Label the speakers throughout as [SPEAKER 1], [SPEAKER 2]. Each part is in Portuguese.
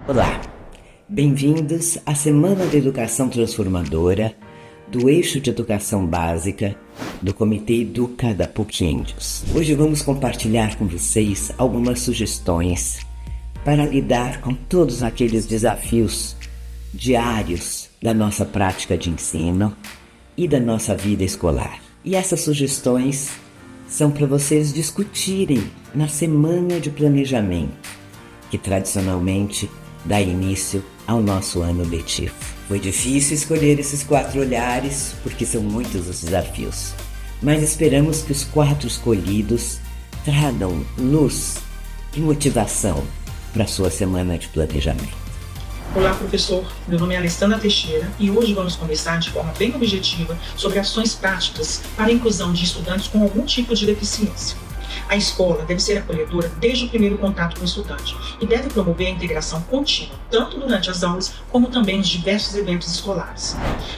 [SPEAKER 1] Olá, bem-vindos à Semana de Educação Transformadora do Eixo de Educação Básica do Comitê Educa da PUC Índios. Hoje vamos compartilhar com vocês algumas sugestões para lidar com todos aqueles desafios diários da nossa prática de ensino e da nossa vida escolar. E essas sugestões são para vocês discutirem na Semana de Planejamento, que tradicionalmente dá início ao nosso ano letivo. Foi difícil escolher esses 4 olhares, porque são muitos os desafios, mas esperamos que os 4 escolhidos tragam luz e motivação para a sua semana de planejamento.
[SPEAKER 2] Olá, professor. Meu nome é Alessandra Teixeira e hoje vamos conversar de forma bem objetiva sobre ações práticas para a inclusão de estudantes com algum tipo de deficiência. A escola deve ser acolhedora desde o primeiro contato com o estudante e deve promover a integração contínua, tanto durante as aulas como também nos diversos eventos escolares.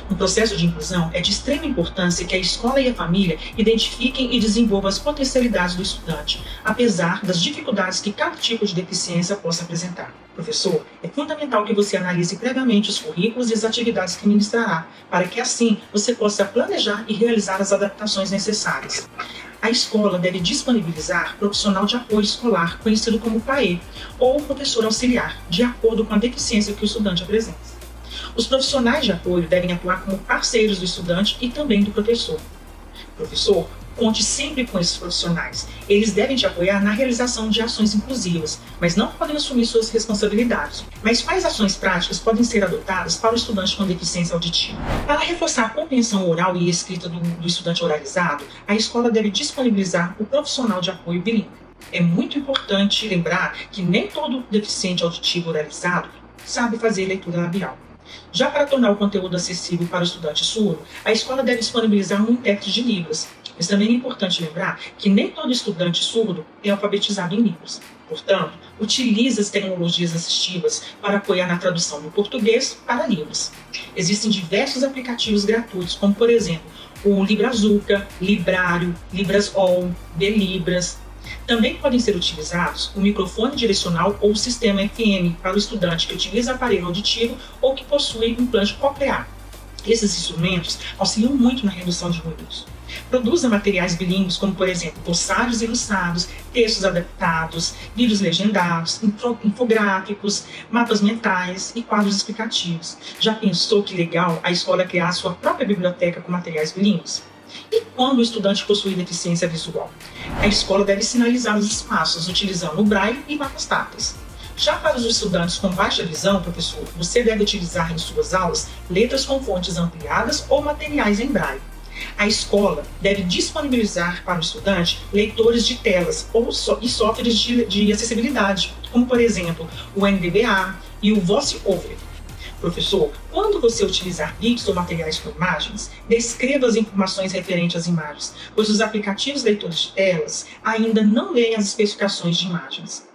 [SPEAKER 2] No processo de inclusão, é de extrema importância que a escola e a família identifiquem e desenvolvam as potencialidades do estudante, apesar das dificuldades que cada tipo de deficiência possa apresentar. Professor, é fundamental que você analise previamente os currículos e as atividades que ministrará, para que assim você possa planejar e realizar as adaptações necessárias. A escola deve disponibilizar profissional de apoio escolar, conhecido como PAE, ou professor auxiliar, de acordo com a deficiência que o estudante apresenta. Os profissionais de apoio devem atuar como parceiros do estudante e também do professor. Professor, conte sempre com esses profissionais. Eles devem te apoiar na realização de ações inclusivas, mas não podem assumir suas responsabilidades. Mas quais ações práticas podem ser adotadas para o estudante com deficiência auditiva? Para reforçar a compreensão oral e escrita do estudante oralizado, a escola deve disponibilizar o profissional de apoio bilíngue. É muito importante lembrar que nem todo deficiente auditivo oralizado sabe fazer leitura labial. Já para tornar o conteúdo acessível para o estudante surdo, a escola deve disponibilizar um intérprete de Libras. Mas também é importante lembrar que nem todo estudante surdo é alfabetizado em Libras. Portanto, utilize as tecnologias assistivas para apoiar na tradução do português para Libras. Existem diversos aplicativos gratuitos, como por exemplo, o Librazuca, Librário, Librasol, Belibras. Também podem ser utilizados o microfone direcional ou o sistema FM para o estudante que utiliza aparelho auditivo ou que possui implante coclear. Esses instrumentos auxiliam muito na redução de ruídos. Produza materiais bilíngues, como por exemplo, glossários ilustrados, textos adaptados, vídeos legendados, infográficos, mapas mentais e quadros explicativos. Já pensou que legal a escola criar sua própria biblioteca com materiais bilíngues? E quando o estudante possui deficiência visual? A escola deve sinalizar os espaços utilizando o braille e mapas táteis. Já para os estudantes com baixa visão, professor, você deve utilizar em suas aulas letras com fontes ampliadas ou materiais em braille. A escola deve disponibilizar para o estudante leitores de telas e softwares de acessibilidade, como por exemplo o NDVA e o VoiceOver. Professor, quando você utilizar vídeos ou materiais com imagens, descreva as informações referentes às imagens, pois os aplicativos leitores de telas ainda não leem as especificações de imagens.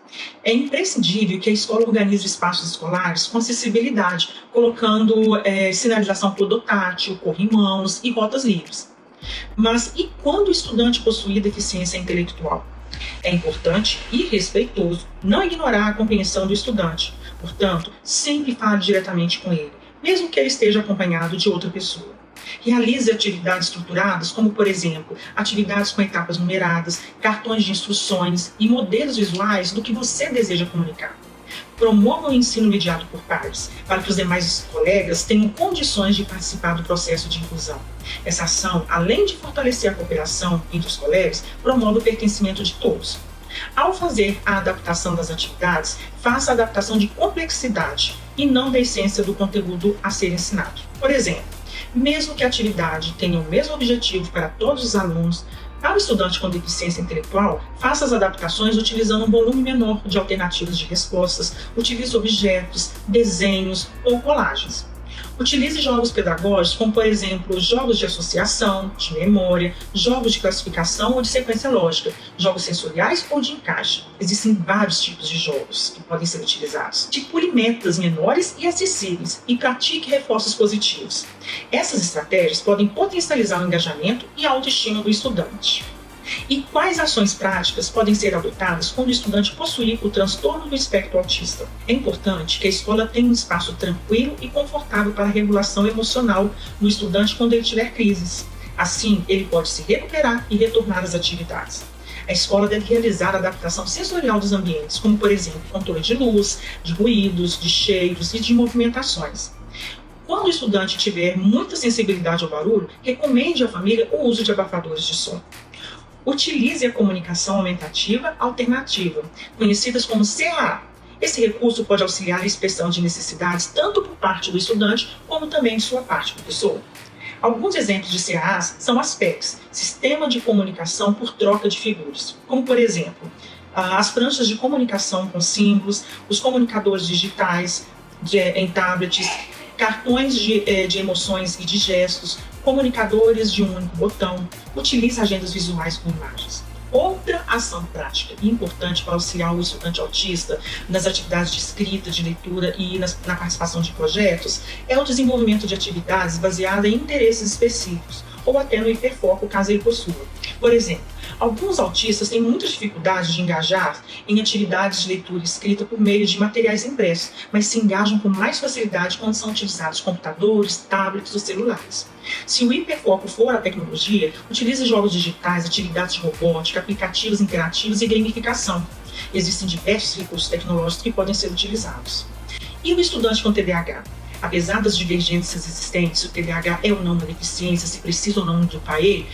[SPEAKER 2] É imprescindível que a escola organize espaços escolares com acessibilidade, colocando sinalização podotátil, corrimãos e rotas livres. Mas e quando o estudante possuir deficiência intelectual? É importante e respeitoso não ignorar a compreensão do estudante. Portanto, sempre fale diretamente com ele, mesmo que ele esteja acompanhado de outra pessoa. Realize atividades estruturadas, como, por exemplo, atividades com etapas numeradas, cartões de instruções e modelos visuais do que você deseja comunicar. Promova o ensino mediado por pares, para que os demais colegas tenham condições de participar do processo de inclusão. Essa ação, além de fortalecer a cooperação entre os colegas, promove o pertencimento de todos. Ao fazer a adaptação das atividades, faça a adaptação de complexidade e não da essência do conteúdo a ser ensinado. Por exemplo, mesmo que a atividade tenha o mesmo objetivo para todos os alunos, para o estudante com deficiência intelectual, faça as adaptações utilizando um volume menor de alternativas de respostas, utilize objetos, desenhos ou colagens. Utilize jogos pedagógicos, como por exemplo, jogos de associação, de memória, jogos de classificação ou de sequência lógica, jogos sensoriais ou de encaixe. Existem vários tipos de jogos que podem ser utilizados. Estipule metas menores e acessíveis e pratique reforços positivos. Essas estratégias podem potencializar o engajamento e a autoestima do estudante. E quais ações práticas podem ser adotadas quando o estudante possuir o transtorno do espectro autista? É importante que a escola tenha um espaço tranquilo e confortável para a regulação emocional do estudante quando ele tiver crises. Assim, ele pode se recuperar e retornar às atividades. A escola deve realizar a adaptação sensorial dos ambientes, como, por exemplo, controle de luz, de ruídos, de cheiros e de movimentações. Quando o estudante tiver muita sensibilidade ao barulho, recomende à família o uso de abafadores de som. Utilize a comunicação aumentativa alternativa, conhecidas como CAA. Esse recurso pode auxiliar a expressão de necessidades tanto por parte do estudante como também de sua parte, professor. Alguns exemplos de CAAs são as PECs, Sistema de Comunicação por Troca de Figuras, como, por exemplo, as pranchas de comunicação com símbolos, os comunicadores digitais em tablets, cartões de emoções e de gestos, comunicadores de um único botão, utiliza agendas visuais com imagens. Outra ação prática e importante para auxiliar o estudante autista nas atividades de escrita, de leitura e na participação de projetos é o desenvolvimento de atividades baseadas em interesses específicos ou até no hiperfoco, caso ele possua. Por exemplo, alguns autistas têm muita dificuldade de engajar em atividades de leitura e escrita por meio de materiais impressos, mas se engajam com mais facilidade quando são utilizados computadores, tablets ou celulares. Se o hiperfoco for a tecnologia, utilize jogos digitais, atividades de robótica, aplicativos interativos e gamificação. Existem diversos recursos tecnológicos que podem ser utilizados. E o estudante com TDAH? Apesar das divergências existentes, se o TDAH é ou não uma deficiência, se precisa ou não de um PAE,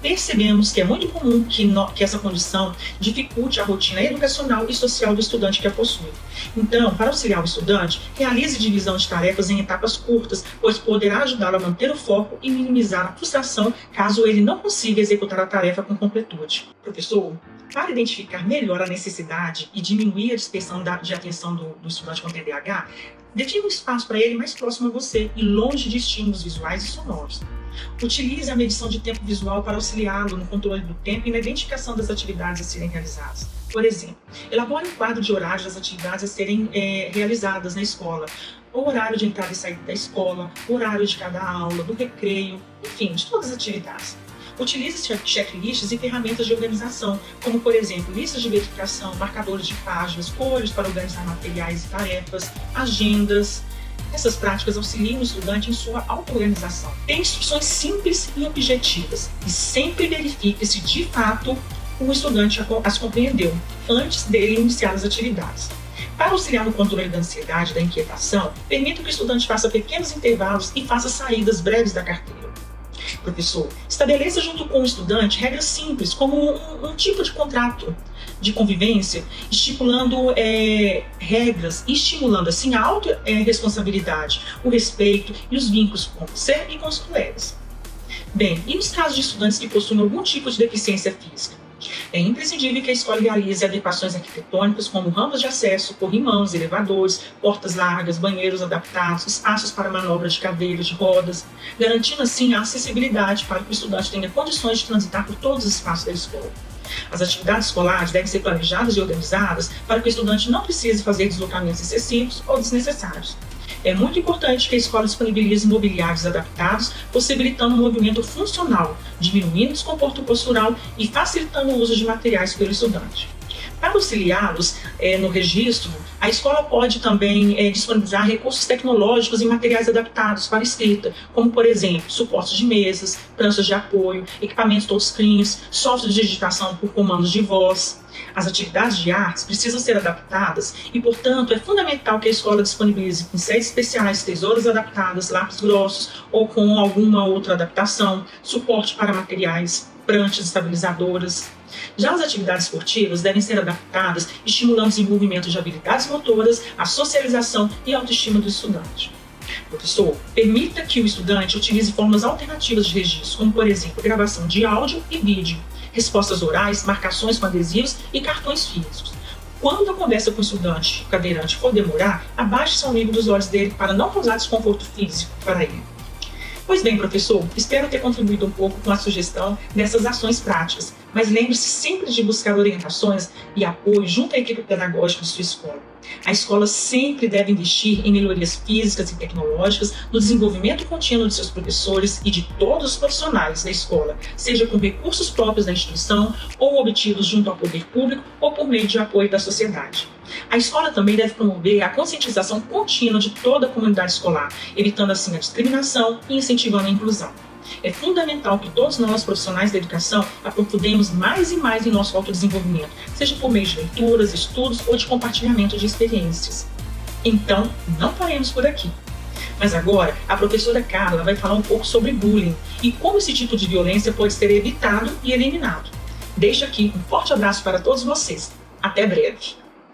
[SPEAKER 2] percebemos que é muito comum que essa condição dificulte a rotina educacional e social do estudante que a possui. Então, para auxiliar o estudante, realize divisão de tarefas em etapas curtas, pois poderá ajudá-lo a manter o foco e minimizar a frustração caso ele não consiga executar a tarefa com completude. Professor, para identificar melhor a necessidade e diminuir a dispersão de atenção do estudante com TDAH, defina um espaço para ele mais próximo a você e longe de estímulos visuais e sonoros. Utilize a medição de tempo visual para auxiliá-lo no controle do tempo e na identificação das atividades a serem realizadas. Por exemplo, elabore um quadro de horários das atividades a serem realizadas na escola, o horário de entrada e saída da escola, o horário de cada aula, do recreio, enfim, de todas as atividades. Utilize checklists e ferramentas de organização, como, por exemplo, listas de verificação, marcadores de páginas, cores para organizar materiais e tarefas, agendas. Essas práticas auxiliam o estudante em sua auto-organização. Tenha instruções simples e objetivas e sempre verifique se de fato o estudante as compreendeu antes dele iniciar as atividades. Para auxiliar no controle da ansiedade e da inquietação, permita que o estudante faça pequenos intervalos e faça saídas breves da carteira. Professor, estabeleça junto com o estudante regras simples, como um tipo de contrato de convivência, estipulando regras e estimulando assim a autorresponsabilidade, o respeito e os vínculos com você e com os colegas. Bem, e nos casos de estudantes que possuem algum tipo de deficiência física? É imprescindível que a escola realize adequações arquitetônicas como rampas de acesso, corrimãos, elevadores, portas largas, banheiros adaptados, espaços para manobras de cadeiras, de rodas, garantindo assim a acessibilidade para que o estudante tenha condições de transitar por todos os espaços da escola. As atividades escolares devem ser planejadas e organizadas para que o estudante não precise fazer deslocamentos excessivos ou desnecessários. É muito importante que a escola disponibilize mobiliários adaptados, possibilitando um movimento funcional, diminuindo o desconforto postural e facilitando o uso de materiais pelo estudante. Para auxiliá-los no registro, a escola pode também disponibilizar recursos tecnológicos e materiais adaptados para a escrita, como, por exemplo, suportes de mesas, pranchas de apoio, equipamentos touchscreens, software de digitação por comandos de voz. As atividades de artes precisam ser adaptadas e, portanto, é fundamental que a escola disponibilize pincéis especiais, tesouras adaptadas, lápis grossos ou com alguma outra adaptação, suporte para materiais, pranchas estabilizadoras. Já as atividades esportivas devem ser adaptadas, estimulando o desenvolvimento de habilidades motoras, a socialização e a autoestima do estudante. Professor, permita que o estudante utilize formas alternativas de registro, como, por exemplo, gravação de áudio e vídeo, respostas orais, marcações com adesivos e cartões físicos. Quando a conversa com o estudante cadeirante for demorar, abaixe-se ao nível dos olhos dele para não causar desconforto físico para ele. Pois bem, professor, espero ter contribuído um pouco com a sugestão dessas ações práticas Mas lembre-se sempre de buscar orientações e apoio junto à equipe pedagógica de sua escola. A escola sempre deve investir em melhorias físicas e tecnológicas, no desenvolvimento contínuo de seus professores e de todos os profissionais da escola, seja com recursos próprios da instituição ou obtidos junto ao poder público ou por meio de apoio da sociedade. A escola também deve promover a conscientização contínua de toda a comunidade escolar, evitando assim a discriminação e incentivando a inclusão. É fundamental que todos nós, profissionais da educação, aprofundemos mais e mais em nosso autodesenvolvimento, seja por meio de leituras, estudos ou de compartilhamento de experiências. Então, não paremos por aqui. Mas agora, a professora Carla vai falar um pouco sobre bullying e como esse tipo de violência pode ser evitado e eliminado. Deixo aqui um forte abraço para todos vocês. Até breve!